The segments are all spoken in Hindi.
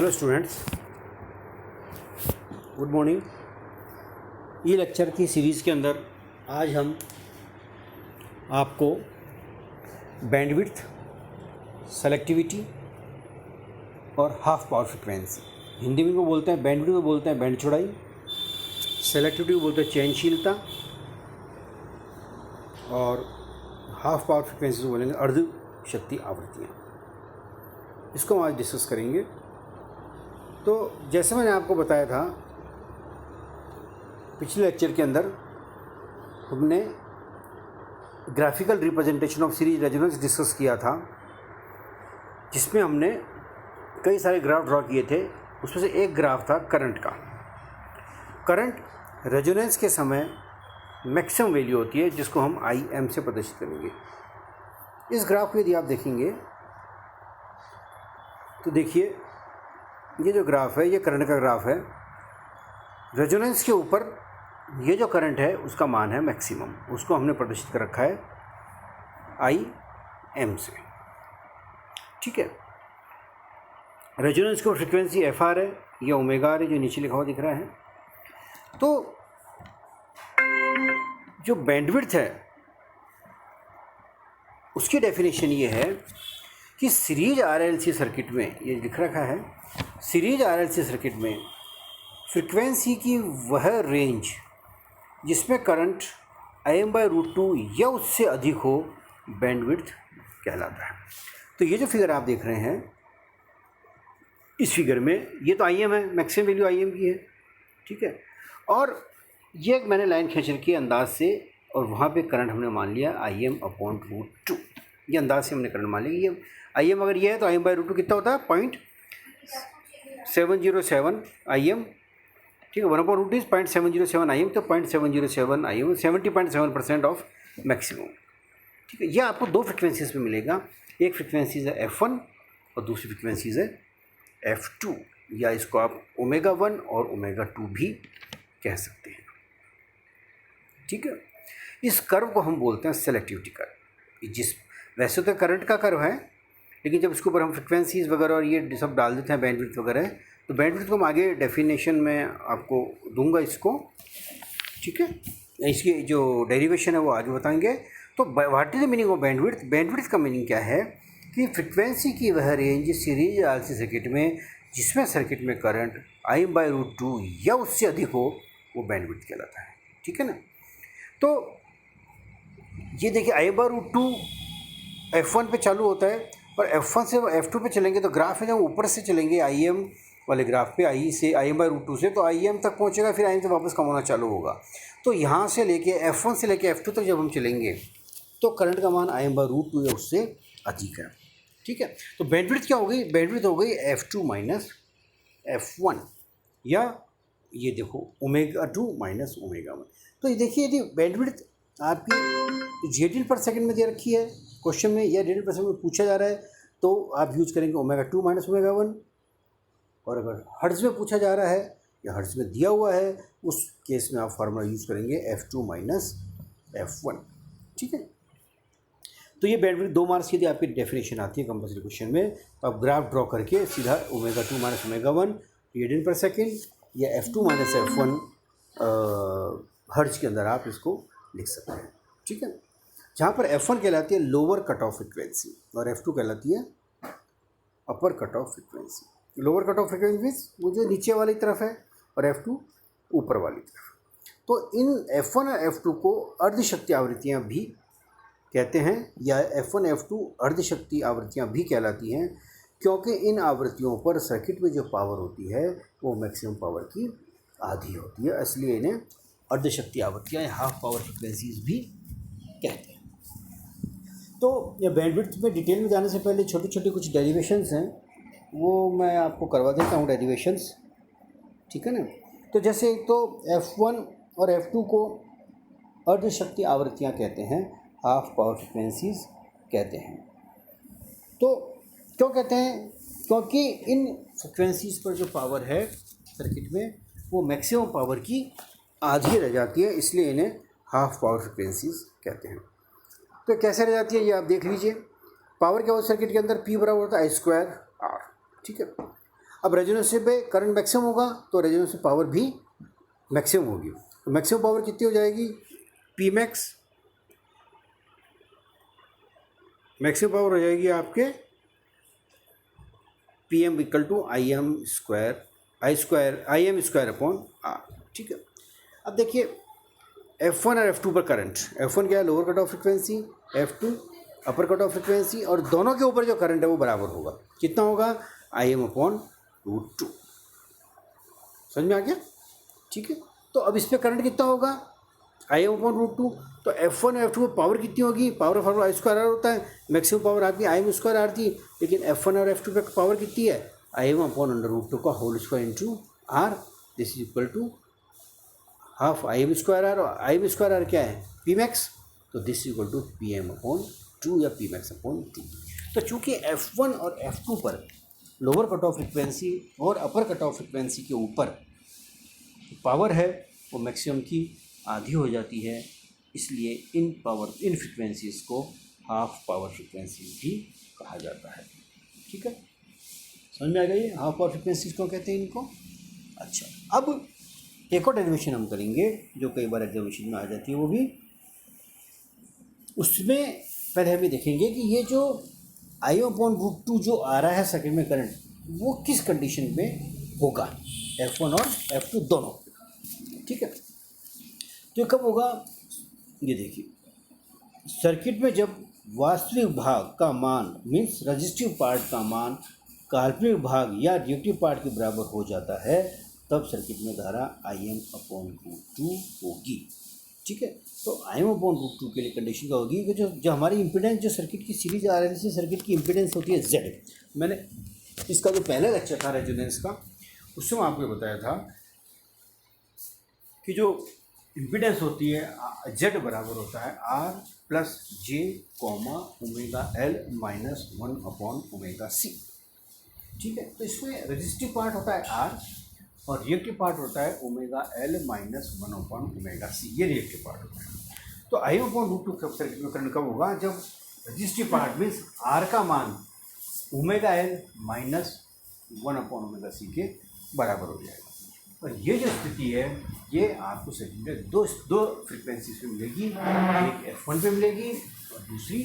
Hello students, good morning. ये लेक्चर की सीरीज़ के अंदर आज हम आपको बैंडविड्थ, सेलेक्टिविटी और हाफ पावर फ्रिक्वेंसी, हिंदी में को बोलते हैं बैंडविड्थ को बोलते हैं बैंड चौड़ाई, सेलेक्टिविटी को बोलते हैं चयनशीलता और हाफ पावर फ्रिक्वेंसी को बोलेंगे अर्ध शक्ति आवृत्तियाँ। इसको हम आज डिस्कस करेंगे। तो जैसे मैंने आपको बताया था पिछले लेक्चर के अंदर, हमने graphical representation of series resonance discuss किया था, जिसमें हमने कई सारे ग्राफ ड्रॉ किए थे। उसमें से एक ग्राफ था करंट का। करंट रेजोनेंस के समय मैक्सिमम वैल्यू होती है, जिसको हम IM से प्रदर्शित करेंगे। इस ग्राफ को यदि आप देखेंगे तो देखिए, ये जो ग्राफ है ये करंट का ग्राफ है। रेजोनेंस के ऊपर ये जो करंट है उसका मान है मैक्सिमम, उसको हमने प्रदर्शित कर रखा है IM से। ठीक है, रेजोनेंस की फ्रीक्वेंसी FR है, ये ओमेगा आर है जो नीचे लिखा हुआ दिख रहा है। तो जो बैंडविड्थ है उसकी डेफिनेशन ये है कि सीरीज RLC सर्किट में, ये लिख रखा है, सीरीज RLC सर्किट में फ्रीक्वेंसी की वह रेंज जिसमें करंट IM/√2 या उससे अधिक हो, बैंडविड्थ कहलाता है। तो ये जो फिगर आप देख रहे हैं, इस फिगर में ये तो IM है, मैक्सिमम वैल्यू IM की है। ठीक है, और ये एक मैंने लाइन खींच रखी है अंदाज से, और वहाँ पे करंट हमने मान लिया IM/√2। ये अंदाज से हमने करंट मान लिया। ये IM अगर ये है तो IM/√2 कितना होता है? 0.707 IM। ठीक है, 1/√2 इज 0.707 IM, तो 0.707 IM 70.7% ऑफ मैक्सिमम। ठीक है, यह आपको दो फ्रिक्वेंसीज में मिलेगा। एक फ्रिक्वेंसीज है F1 और दूसरी फ्रिक्वेंसीज है F2, या इसको आप ω1 और ω2 भी कह सकते हैं। ठीक है, इस कर्व को हम बोलते हैं सेलेक्टिविटी कर्व। जिस वैसे तो करंट का कर्व है, लेकिन जब इसके ऊपर हम फ्रिक्वेंसीज वगैरह और ये सब डाल देते हैं, बैंडविड्थ वगैरह, तो बैंडविड्थ को हम आगे डेफिनेशन में आपको दूंगा इसको। ठीक है, इसकी जो डेरिवेशन है वो आगे बताएंगे। तो what is the meaning of bandwidth? Bandwidth का मीनिंग क्या है कि फ्रिक्वेंसी की वह रेंज सीरीज RLC सर्किट में जिसमें सर्किट में करंट IM/√2 या उससे अधिक हो, वो बैंडविड्थ कहलाता है। ठीक है ना। तो ये देखिए, IM/√2 F1 पे चालू होता है, और F1 से F2 पे चलेंगे तो ग्राफ है जब ऊपर से चलेंगे IM वाले ग्राफ पे, IM/√2 से, तो IM तक पहुंचेगा, फिर IM से वापस कम होना चालू होगा। तो यहाँ से लेके F1 से लेके F2 तक जब हम चलेंगे तो करंट का मान IM/√2 या उससे अधिक है। ठीक है, तो बैंडविड्थ क्या हो गई? बैंडविड्थ हो गई F2 - F1, या ये देखो ω2 - ω1। तो ये देखिए, यदि बैंडविड्थ आपकी रेडियन पर सेकंड में दे रखी है क्वेश्चन में, या रेडियन पर सेकंड में पूछा जा रहा है, तो आप यूज करेंगे ω2 - ω1। और अगर हर्ट्ज में पूछा जा रहा है या हर्ट्ज में दिया हुआ है, उस केस में आप फार्मूला यूज करेंगे F2 - F1। ठीक है, तो ये बैंडविड्थ 2 मार्क्स की यदि आपकी डेफिनेशन आती है कंपल्सरी क्वेश्चन में, तो आप ग्राफ ड्रॉ करके सीधा ω2 - ω1 रेडियन पर सेकेंड या F2 - F1 हर्ट्ज के अंदर आप इसको लिख सकते हैं। ठीक है, जहाँ पर F1 कहलाती है लोअर कट ऑफ फ्रिक्वेंसी और F2 कहलाती है upper cut off frequency. Lower cut off frequency means वो जो नीचे वाली तरफ है, और F2 ऊपर वाली तरफ। तो इन F1 और F2 को अर्धशक्ति आवृत्तियाँ भी कहते हैं, या F1 F2 अर्धशक्ति आवृत्तियाँ भी कहलाती हैं, क्योंकि इन आवृत्तियों पर सर्किट में जो पावर होती है वो मैक्सिमम पावर की आधी होती है, इसलिए इन्हें अर्धशक्ति आवृत्तियाँ या हाफ पावर फ्रिक्वेंसीज भी कहते हैं। तो ये बैंडविड्थ में डिटेल में जाने से पहले छोटी छोटी कुछ डेरिवेशंस हैं, वो मैं आपको करवा देता हूँ डेरिवेशंस। ठीक है ना। तो जैसे तो F1 और F2 को अर्धशक्ति आवृत्तियाँ कहते हैं, हाफ पावर फ्रिक्वेंसीज कहते हैं। तो क्यों कहते हैं? क्योंकि इन फ्रिक्वेंसीज पर जो पावर है सर्किट में वो मैक्सिमम पावर की आधी रह जाती है, इसलिए इन्हें हाफ पावर फ्रिक्वेंसीज कहते हैं। तो कैसे रह जाती है ये आप देख लीजिए। पावर क्या होता है सर्किट के अंदर? P बराबर होता है I² R। ठीक है, अब रेजोनेंस पे करंट मैक्सिमम होगा तो रेजोनेंस पावर भी मैक्सिमम होगी। तो मैक्सिमम पावर कितनी हो जाएगी, पी मैक्स, मैक्सिमम पावर हो जाएगी आपके P M equal to I M square upon R. ठीक है, अब देखिए F1 और F2 पर करंट, F1 क्या है, lower cut off frequency, F2 upper cut off frequency, और दोनों के ऊपर जो करंट है वो बराबर होगा, कितना होगा, IM अपॉन √2। समझ में आ गया? ठीक है, तो अब इस पर करंट कितना होगा, IM अपॉन √2। तो F1 और F2 में पावर कितनी होगी, power formula I square R होता है, मैक्सिमम पावर आती है IM स्क्वायर आर थी, लेकिन F1 और F2 पे पावर कितनी है, IM अपॉन √2 का whole square into R, this is equal to half IM square R, और IM स्क्वायर आर क्या है, पी मैक्स, तो this is equal to PM upon 2 या पी मैक्स अपॉन 2। तो चूंकि F1 और F2 पर लोअर कट ऑफ फ्रिक्वेंसी और अपर कट ऑफ फ्रिक्वेंसी के ऊपर पावर है वो मैक्सिमम की आधी हो जाती है, इसलिए इन फ्रिक्वेंसीज को हाफ पावर फ्रिक्वेंसीज भी कहा जाता है। ठीक है, समझ में आ गई, हाफ पावर फ्रिक्वेंसीज को कहते हैं इनको। अच्छा, अब एक और डेरिवेशन हम करेंगे जो कई बार एग्जामिनेशन में आ जाती है, वो भी उसमें पहले हम ये देखेंगे कि ये जो IM अपॉन √2 जो आ रहा है सर्किट में करंट, वो किस कंडीशन में होगा, F1 और F2 दोनों। ठीक है, तो कब होगा, ये देखिए, सर्किट में जब वास्तविक भाग का मान मीन्स रजिस्टिव पार्ट का मान काल्पनिक भाग या रिएक्टिव पार्ट के बराबर हो जाता है, तब सर्किट में धारा IM अपॉन √2 होगी। ठीक है, तो IM अपॉन √2 के लिए कंडीशन क्या होगी कि जो हमारी इम्पीडेंस, जो सर्किट की सीरीज RLC सर्किट की इम्पीडेंस होती है Z। मैंने इसका जो पहला लेक्चर था रेजोनेंस का, उसमें आपको बताया था कि जो इम्पीडेंस होती है Z बराबर होता है R plus J ω L minus 1 upon ω/C। ठीक है, तो इसमें रजिस्टिव पार्ट होता है R और रिएक्टिव पार्ट होता है ω L माइनस 1 अपॉन ω/C, ये रिएक्टिव पार्ट होता है। तो IM अपॉन √2 सर्किट में करंट कब होगा, जब रजिस्टिव पार्ट मीन्स R का मान ω L माइनस 1 अपॉन ω/C के बराबर हो जाएगा। और ये जो स्थिति है ये आपको सर्किट में दो फ्रिक्वेंसीज पे मिलेगी, एक F1 पे मिलेगी और दूसरी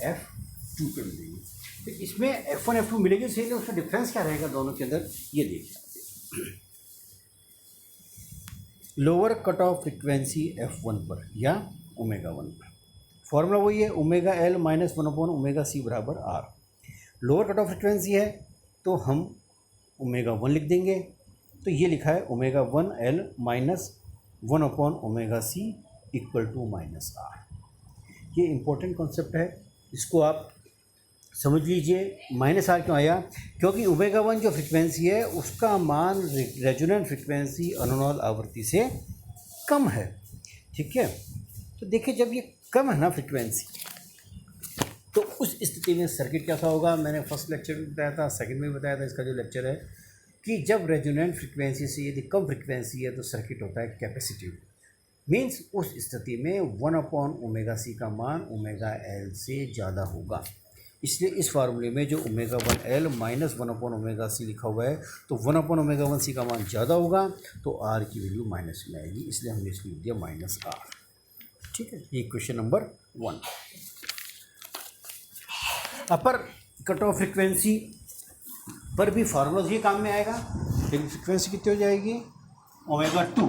F2 पे मिलेगी। तो इसमें F1 F2 मिलेगी, सही, उसका डिफरेंस क्या रहेगा दोनों के अंदर, ये देखिए। Lower cut off frequency F1 पर या ω1 पर, फॉर्मूला वही है, ω L माइनस 1 अपॉन ω/C बराबर R। Lower cut off frequency है तो हम ω1 लिख देंगे, तो ये लिखा है ω1 L minus 1 upon ω/C equal to minus R। ये इम्पोर्टेंट कॉन्सेप्ट है, इसको आप समझ लीजिए। माइनस R क्यों आया, क्योंकि ω1 जो फ्रिक्वेंसी है उसका मान रेजोनेंट फ्रिक्वेंसी अनुनाद आवृत्ति से कम है। ठीक है, तो देखिए जब ये कम है ना फ्रिक्वेंसी, तो उस स्थिति में सर्किट कैसा होगा, मैंने फर्स्ट लेक्चर में बताया था, सेकंड में बताया था, इसका जो लेक्चर है कि जब रेजोनेंट फ्रिक्वेंसी से यदि कम फ्रिक्वेंसी है तो सर्किट होता है कैपेसिटिव, मीन्स उस स्थिति में 1 अपॉन ω/C का मान ω/L से ज़्यादा होगा। इसलिए इस फार्मूले में जो ω1 L माइनस 1 अपॉन ω/C लिखा हुआ है, तो 1 अपॉन ω1C का मान ज़्यादा होगा तो R की वैल्यू माइनस में आएगी, इसलिए हमने इसलिए लिख दिया माइनस R। ठीक है, ये question number 1। Upper cut off frequency पर भी फार्मूला ये काम में आएगा, लेकिन फ्रिक्वेंसी कितनी हो जाएगी, ω2,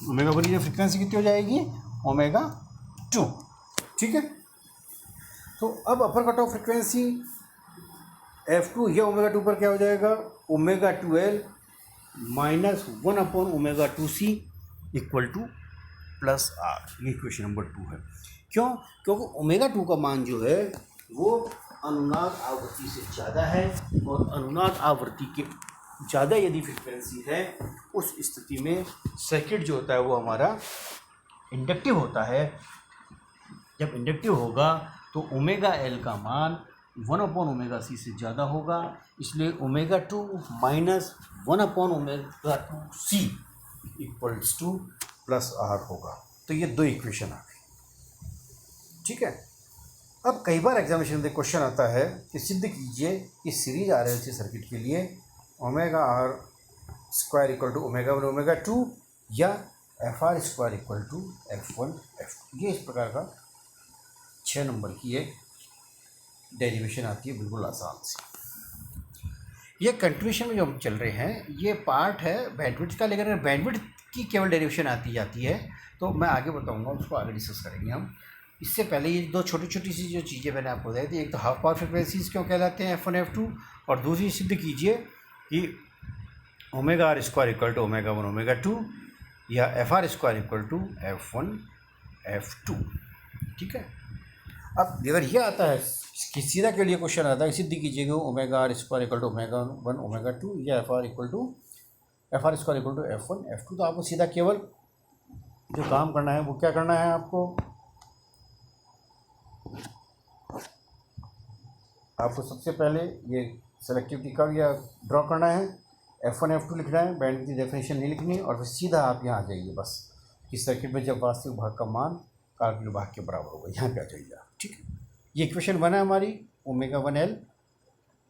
ω1 की फ्रिक्वेंसी कितनी हो जाएगी, ω2। ठीक है, तो अब upper cut off frequency F2 या ω2 पर क्या हो जाएगा, ω2L minus 1 upon ω2C equal to plus R। ये क्वेश्चन नंबर 2 है। क्यों, क्योंकि ω2 का मान जो है वो अनुनाद आवृत्ति से ज़्यादा है, और अनुनाद आवृत्ति के ज़्यादा यदि फ्रिक्वेंसी है उस स्थिति में सर्किट जो होता है वो हमारा इंडक्टिव होता है। जब इंडक्टिव होगा तो ω/L का मान 1 अपॉन ω/C से ज़्यादा होगा, इसलिए ω2 minus 1 upon ω2C equals to plus R होगा। तो ये दो इक्वेशन आ गई। ठीक है, अब कई बार एग्जामिनेशन में क्वेश्चन आता है कि सिद्ध कीजिए कि सीरीज RLC सर्किट के लिए omega R square equal to omega 1 omega 2 या F R square equal to F1 F2। ये इस प्रकार का 6 नंबर की एक डेरिवेशन आती है, बिल्कुल आसान सी। ये कंटिन्यूशन में जो हम चल रहे हैं ये पार्ट है बैंडविड्थ का, लेकिन अगर बैंडविड्थ की केवल डेरिवेशन आती जाती है तो मैं आगे बताऊंगा, उसको आगे डिस्कस करेंगे हम। इससे पहले ये दो छोटी छोटी सी जो चीज़ें मैंने आपको बताई थी, एक तो हाफ पावर फ्रिक्वेंसीज क्यों कहलाते हैं F1 F2, और दूसरी सिद्ध कीजिए कि omega R square equal to omega 1 omega 2 या F R square equal to F1 F2। ठीक है, अब अगर ये आता है कि सीधा के लिए क्वेश्चन आता है, सिद्ध कीजिएगा omega R square equal to omega 1 omega 2 या F R square equal to F1 F2, तो आपको सीधा केवल जो काम करना है वो क्या करना है, आपको सबसे पहले ये सेलेक्टिविटी कर्व या ड्रॉ करना है, F1 F2 लिखना है, बैंड की डेफिनेशन नहीं लिखनी, और फिर सीधा आप यहाँ आ जाइए बस कि सर्किट में जब वास्तविक भाग का मान काल्पनिक भाग के बराबर होगा, यहाँ पे आ जाइए आप। ठीक है, ये इक्वेशन बना है हमारी omega 1L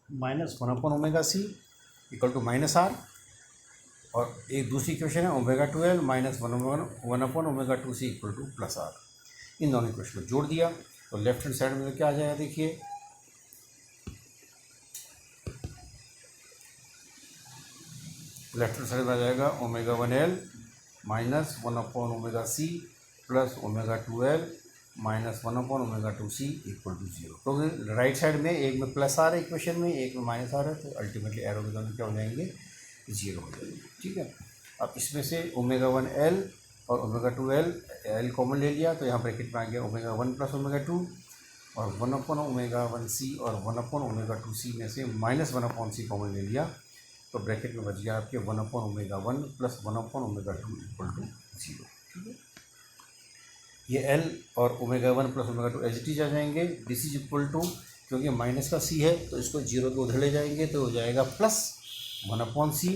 minus 1 omega C equal to minus R, और एक दूसरी इक्वेशन है omega 2L minus 1 omega 2C equal to plus R. इन दोनों इक्वेशन को जोड़ दिया तो लेफ्ट हैंड साइड में क्या आ जाएगा, देखिए लेफ्ट हैंड साइड में आ जाएगा omega 1L minus 1 omega C plus omega 2L minus 1 omega 2C equal to 0। तो राइट साइड में एक में प्लस आ रहा है इक्वेशन में, एक में माइनस आ रहा है, तो अल्टीमेटली एरो के दोनों क्या हो जाएंगे, 0 हो जाएंगे। ठीक है, अब इसमें से ओमेगा 1L और ओमेगा 2L L कॉमन ले लिया, तो यहाँ ब्रैकेट में आ गया ओमेगा 1 प्लस ओमेगा 2, और 1 ओमेगा 1C और 1 ओमेगा 2C में से माइनस 1/C कॉमन ले लिया, तो ब्रैकेट में बच गया आपके 1 omega 1 plus 1 omega 2 equal to 0। ठीक है, ये L और omega 1 plus omega 2 H T आ जाएंगे, दिस इज इक्वल टू, क्योंकि माइनस का C है तो इसको 0 को उधर ले जाएंगे तो हो जाएगा प्लस 1/C,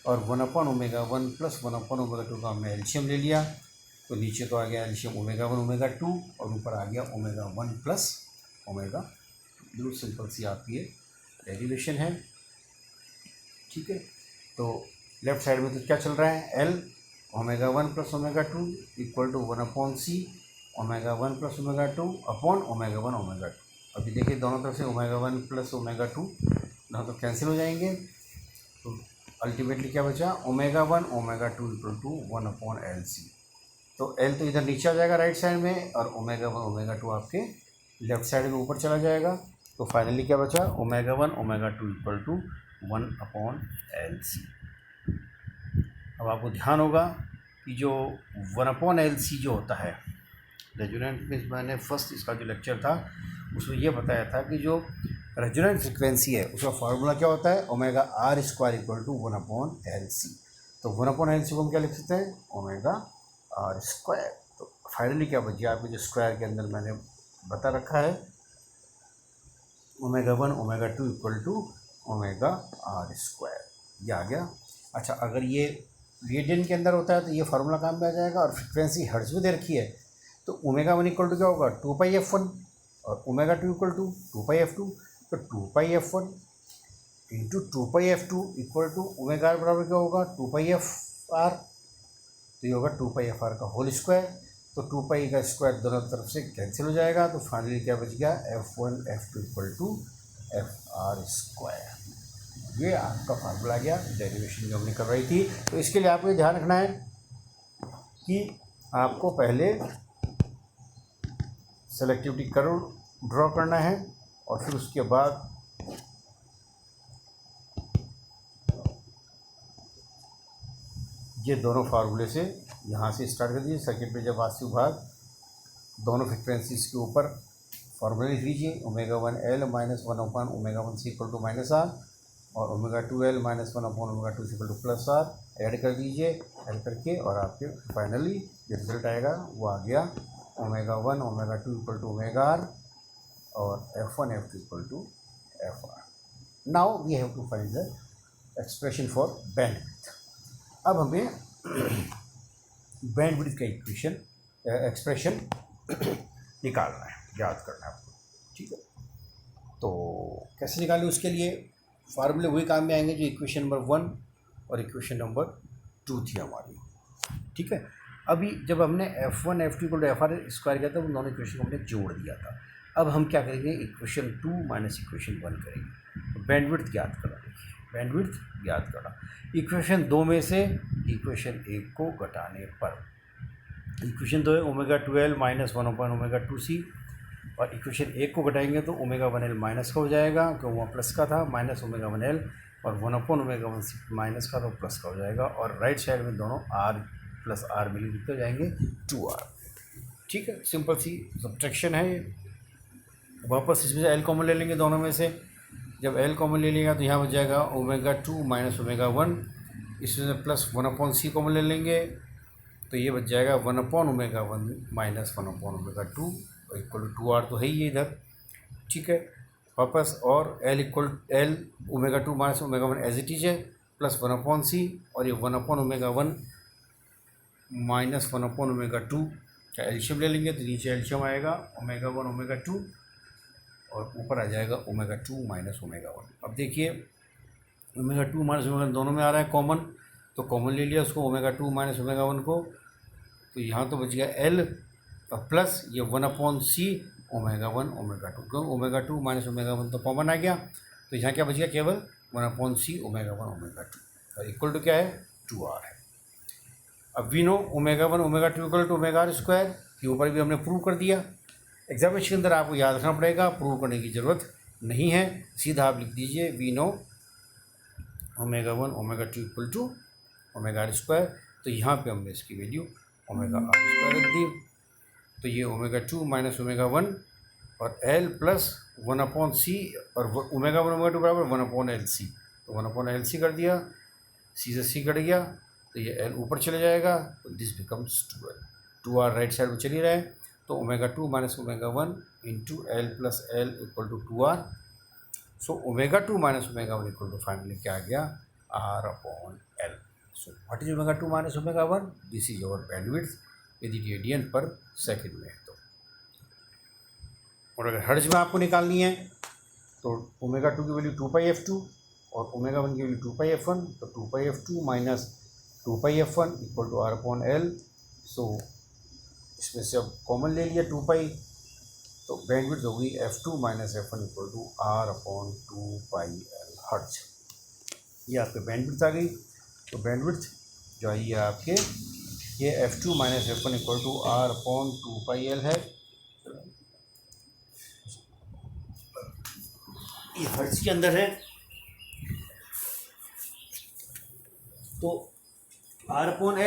और 1 ओमेगा 1 प्लस 1 ओमेगा 2 का हमने एलसीएम ले लिया, तो नीचे तो आ गया एलसीएम ओमेगा 1 ओमेगा 2 और ऊपर आ गया ओमेगा 1 प्लस ओमेगा 2। बिल्कुल सिंपल सी आपकी ये डेरिवेशन है। ठीक है, तो लेफ्ट साइड में तो क्या चल रहा है, L omega 1 plus omega 2 equal to 1/C omega 1 plus omega 2 upon omega 1 omega 2। अभी देखिए दोनों तरफ से ओमेगा 1 प्लस ओमेगा 2 दोनों तो कैंसिल हो जाएंगे, तो अल्टीमेटली क्या बचा, omega 1 omega 2 equal to 1/LC। तो L तो इधर नीचे आ जाएगा राइट साइड में, और ओमेगा 1 ओमेगा 2 आपके लेफ्ट साइड में ऊपर चला जाएगा, तो फाइनली क्या बचा, omega 1 omega 2 equal to 1/LC। अब आपको ध्यान होगा कि जो 1/LC जो होता है, रेजोनेंट में मैंने फर्स्ट इसका जो लेक्चर था उसमें यह बताया था कि जो रेजोनेंट फ्रिक्वेंसी है उसका फार्मूला क्या होता है, omega R square equal to 1/LC। तो 1/LC को हम क्या लिख सकते हैं, ओमेगा आर स्क्वायर। तो फाइनली क्या बच गया आपके जो स्क्वायर के अंदर मैंने बता रखा है, omega 1 omega 2 equal to omega R square, ये आ गया। अच्छा, अगर ये रेडियन के अंदर होता है तो ये फार्मूला काम में आ जाएगा, और फ्रिक्वेंसी हर्ट्ज में दे रखी है तो ओमेगा 1 इक्वल टू क्या होगा, 2πf1, और ओमेगा 2 इक्वल टू 2πf2, तो 2πf1 into 2πf2 equal to omega R बराबर क्या होगा, 2πfr, तो ये होगा 2πfr का होल स्क्वायर। तो 2π का स्क्वायर दोनों तरफ से कैंसिल हो जाएगा, तो फाइनली क्या बच गया, F1 F2 equal to FR square. ये आपका फार्मूला आ गया डेरिवेशन जो हमने कर रही थी। तो इसके लिए आपको ध्यान रखना है कि आपको पहले सेलेक्टिविटी कर्व ड्रॉ करना है, और फिर उसके बाद ये दोनों फार्मूले से यहाँ से स्टार्ट कर दीजिए। सर्किट में जब वास्तविक भाग दोनों फ्रिक्वेंसीज के ऊपर फार्मूले लिख लीजिए, omega 1L minus 1 omega 1C equal to minus R, और omega 2L minus 1 omega 2C equal to plus R add कर दीजिए। ऐड करके और आपके फाइनली जो रिजल्ट आएगा वो आ गया omega 1 omega 2 equal to omega R, और F1 F2 equal to FR। Now we have to find the expression for bandwidth. अब हमें बैंडविड्थ का इक्वेशन एक्सप्रेशन निकालना है, याद करना है आपको। ठीक है, तो कैसे निकालें उसके लिए फार्मूले वही काम में आएंगे जो इक्वेशन नंबर 1 और इक्वेशन नंबर 2 थी हमारी, ठीक है। अभी जब हमने F1 F2 equal to FR square किया था, वो दोनों इक्वेशन को हमने जोड़ दिया था। अब हम क्या करेंगे, इक्वेशन 2 माइनस इक्वेशन 1 करेंगे। तो बैंडविड्थ ज्ञात करा, बैंडविड्थ ज्ञात करा इक्वेशन 2 में से इक्वेशन 1 को घटाने पर। इक्वेशन 2 है ω2L माइनस 1/ω2C, और इक्वेशन 1 को घटाएंगे तो ω1L माइनस का हो जाएगा, क्योंकि वहाँ प्लस का था, माइनस ω1L, और 1/ω1C माइनस का तो प्लस का हो जाएगा, और राइट साइड में दोनों R प्लस R मिली लिखते जाएंगे 2R, ठीक है। सिंपल सी सब्ट्रैक्शन है ये। वापस इसमें से L कॉमन ले लेंगे दोनों में से। जब L कॉमन ले लेगा तो यहाँ बच जाएगा ω2 माइनस ω1, इसमें से प्लस 1/C कॉमन ले लेंगे तो ये बच जाएगा 1/ω1 माइनस 1/ω2 इक्वल टू 2R तो है ही इधर, ठीक है। वापस और L ω2 minus ω1 as it is है, प्लस 1/C, और ये 1/ω1 माइनस 1/ω2 का एल्शियम ले लेंगे तो नीचे एल्शियम आएगा ω1 ω2, और ऊपर आ जाएगा ω2 माइनस ω1। अब देखिए ω2 माइनस ω1 दोनों में आ रहा है कॉमन, तो कॉमन ले लिया उसको ω2 माइनस ω1 को, तो यहाँ तो बच गया L और प्लस ये 1/C ω1 ω2, क्योंकि ω2 माइनस ω1 तो कॉमन आ गया, तो यहाँ क्या बच गया, केवल 1/C ω1 ω2, और इक्वल टू क्या है, 2R है। अब we know ω1 ω2 equal to ω square, ये ऊपर भी हमने प्रूव कर दिया। एग्जामिनेशन के अंदर आपको याद रखना पड़ेगा, प्रूव करने की ज़रूरत नहीं है, सीधा आप लिख दीजिए we know ω1 ω2 equal to ω square, तो यहाँ पे हमने इसकी वैल्यू ω स्क्वायर रख दी, तो ये ω2 माइनस ω1 और L प्लस 1/C, और ω1 ω2 बराबर 1/LC, तो 1/LC कर दिया, C से C कट गया, तो ये L ऊपर चले जाएगा, तो this becomes 2L, 2R right side में चल ही रहा है, तो ω2 minus ω1 into L plus L equal to 2R, so ω2 minus ω1 equal to finally क्या आ गया, R/L। So what is ω2 minus ω1, this is your bandwidth यदि रेडियन पर सेकंड में है तो। और अगर हर्ट्ज में आपको निकालनी है तो ω2 की वैल्यू 2πf2 और ω1 की वैल्यू 2πf1, तो 2πf2 minus 2πf1 equal to R/L। सो इसमें से अब कॉमन ले लिया 2π, तो बैंडविड्थ हो गई f2 minus f1 equal to R/2πL hertz. ये आपके बैंडविड्थ आ गई, तो बैंडविड्थ जो है ये आपके ये f2 minus f1 equal to R/2πL है। ये हर्ट्ज के अंदर है, तो R/L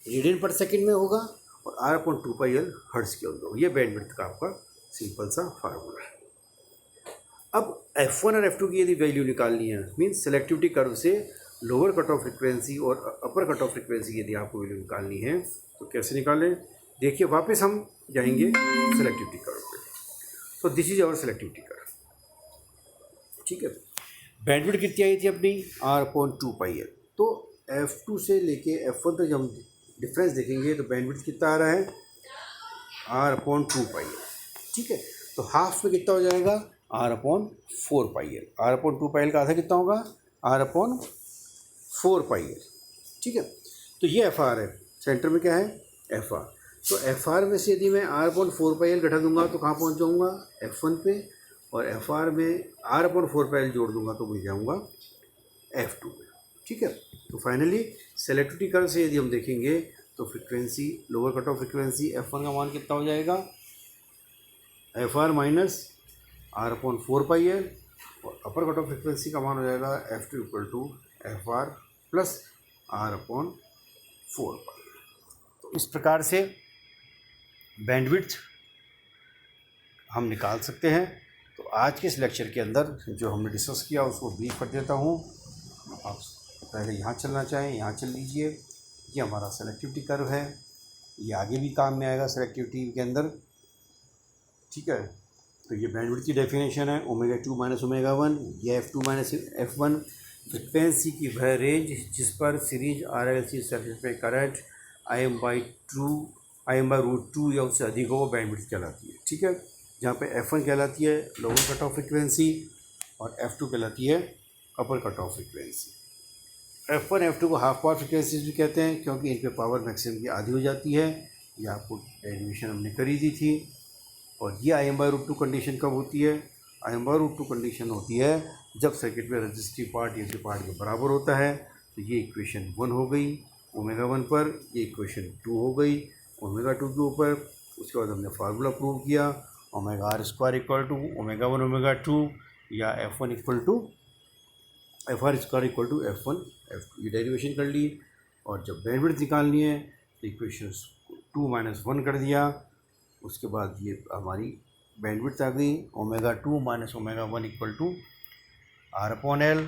रेडियन पर सेकंड में होगा और R/2πL हर्ट्ज के अंदर होगा। ये बैंडविड्थ का आपका सिंपल सा फार्मूला है। अब F1 और F2 की यदि वैल्यू निकालनी है, मीन्स सेलेक्टिविटी कर्व से लोअर कट ऑफ फ्रिक्वेंसी और अपर कट ऑफ फ्रिक्वेंसी यदि आपको वैल्यू निकालनी है तो कैसे निकालें, देखिए वापस हम जाएंगे सेलेक्टिविटी कर्व पे। So this is our selectivity curve, ठीक है। बैंडविड्थ कितनी आई थी अपनी, R/2πL, तो F2 से लेके F1 तक जब हम डिफरेंस देखेंगे तो बैंडविड्थ कितना आ रहा है, R/2πL, ठीक है। तो हाफ में कितना हो जाएगा, R/4πL, R/2πL का आधा कितना होगा, R/4πL, ठीक है। तो ये FR है, सेंटर में क्या है, FR। तो FR में से यदि मैं R/4πL घटा दूंगा तो कहाँ पहुँच जाऊँगा, F1 पे, और FR में R/4πL जोड़ दूंगा तो मिल जाऊँगा F2 में, ठीक है। तो फाइनली सेलेक्टिविटी कर्व से यदि हम देखेंगे तो frequency lower cut off frequency F1 का मान कितना हो जाएगा, FR माइनस R/4πL, और अपर कट ऑफ फ्रिक्वेंसी का मान हो जाएगा F2 equal to FR plus R/4πL। तो इस प्रकार से बैंडविड्थ हम निकाल सकते हैं। तो आज के इस लेक्चर के अंदर जो हमने डिस्कस किया उसको ब्रीफ कर देता हूँ। आप पहले यहाँ चलना चाहें यहाँ चल लीजिए, ये हमारा सेलेक्टिविटी कर्व है, ये आगे भी काम में आएगा सेलेक्टिविटी के अंदर, ठीक है। तो ये बैंडविड्थ की डेफिनेशन है, ω2 माइनस ω1, ये F2 माइनस F1 फ्रिक्वेंसी की वह रेंज जिस पर सीरीज RLC सर्किट में करंट Im/√2 या उससे अधिक हो वो बैंडविड्थ कहलाती है, ठीक है। जहाँ पे F1 कहलाती है लोअर कट ऑफ फ्रिक्वेंसी और F2 कहलाती है upper cut off frequency. F1 F2 को हाफ पावर फ्रिक्वेंसीज भी कहते हैं क्योंकि इन पे पावर मैक्सिमम की आधी हो जाती है। ये आपको डेरिवेशन हमने करी दी थी। और ये IM/√2 कंडीशन कब होती है? IM/√2 कंडीशन होती है जब सर्किट में रजिस्टिव पार्ट ये पार्ट के बराबर होता है। तो ये इक्वेशन 1 हो गई ω1 पर, ये इक्वेशन 2 हो गई ω2 के ऊपर। उसके बाद हमने फार्मूला प्रूव किया ω² = ω1 ω2 या F1 = FR² = F1 F2, ये डेरिवेशन कर ली। और जब बैंडविड्थ निकालनी है तो इक्वेशन 2 - 1 कर दिया। उसके बाद ये हमारी बैंडविड्थ आ गई ω2 - ω1 = R/L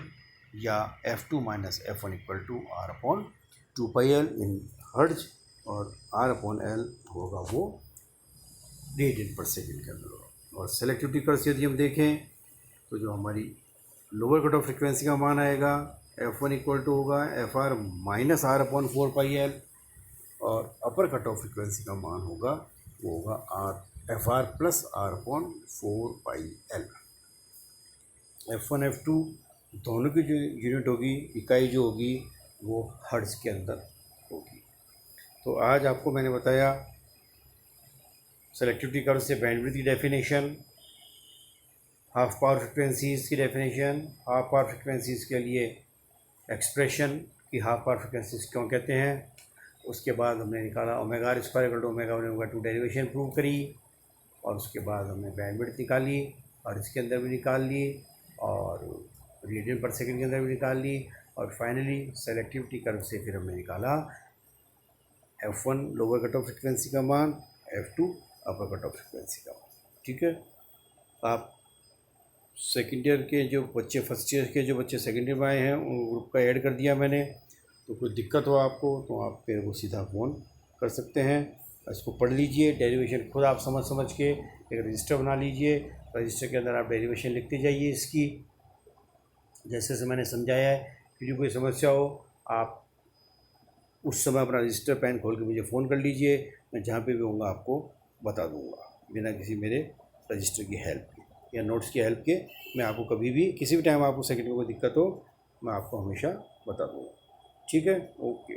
या F2 - F1 = R/2πL इन हर्ट्ज, और R/L होगा वो रेडियन पर सेकेंड के अंदर। और सेलेक्टिविटी कर्व यदि हम देखें तो जो हमारी लोअर कट ऑफ फ्रिक्वेंसी का मान आएगा F1 = होगा FR - R/4πL, और अपर कट ऑफ फ्रिक्वेंसी का मान होगा वो होगा FR + R/4πL। F1 F2 दोनों की जो यूनिट होगी, इकाई जो होगी, वो हर्ट्ज के अंदर होगी। तो आज आपको मैंने बताया सेलेक्टिविटी कर्व से बैंडविड्थ की डेफिनेशन, हाफ पावर फ्रिक्वेंसीज़ की डेफिनेशन, हाफ पावर फ्रिक्वेंसीज़ के लिए एक्सप्रेशन कि हाफ पावर फ्रिक्वेंसीज़ क्यों कहते हैं। उसके बाद हमने निकाला ω² = ω1 ω2 डेरिवेशन प्रूव करी। और उसके बाद हमने बैंडविड्थ निकाली और इसके अंदर भी निकाल ली, और रेडियन पर सेकंड के अंदर भी निकाल ली। और फाइनली सेलेक्टिविटी कर्व से फिर हमने निकाला F1 lower cut off frequency का मान, F2 upper cut off frequency का मान। ठीक है, आप सेकेंड ईयर के जो बच्चे, फर्स्ट ईयर के जो बच्चे सेकेंड ईयर में आए हैं, उन ग्रुप का ऐड कर दिया मैंने। तो कोई दिक्कत हो आपको तो आप मेरे को सीधा फ़ोन कर सकते हैं। इसको पढ़ लीजिए, डेरिवेशन खुद आप समझ के एक रजिस्टर बना लीजिए। रजिस्टर के अंदर आप डेरिवेशन लिखते जाइए इसकी, जैसे से मैंने समझाया है। फिर कोई समस्या हो आप उस समय अपना रजिस्टर पेन खोल के मुझे फ़ोन कर लीजिए, मैं जहाँ पे भी होऊंगा आपको बता दूंगा बिना किसी मेरे रजिस्टर की हेल्प के या नोट्स की हेल्प के। मैं आपको कभी भी किसी भी टाइम आपको सेकंड में कोई दिक्कत हो, मैं आपको हमेशा बता दूंगा। ठीक है, ओके।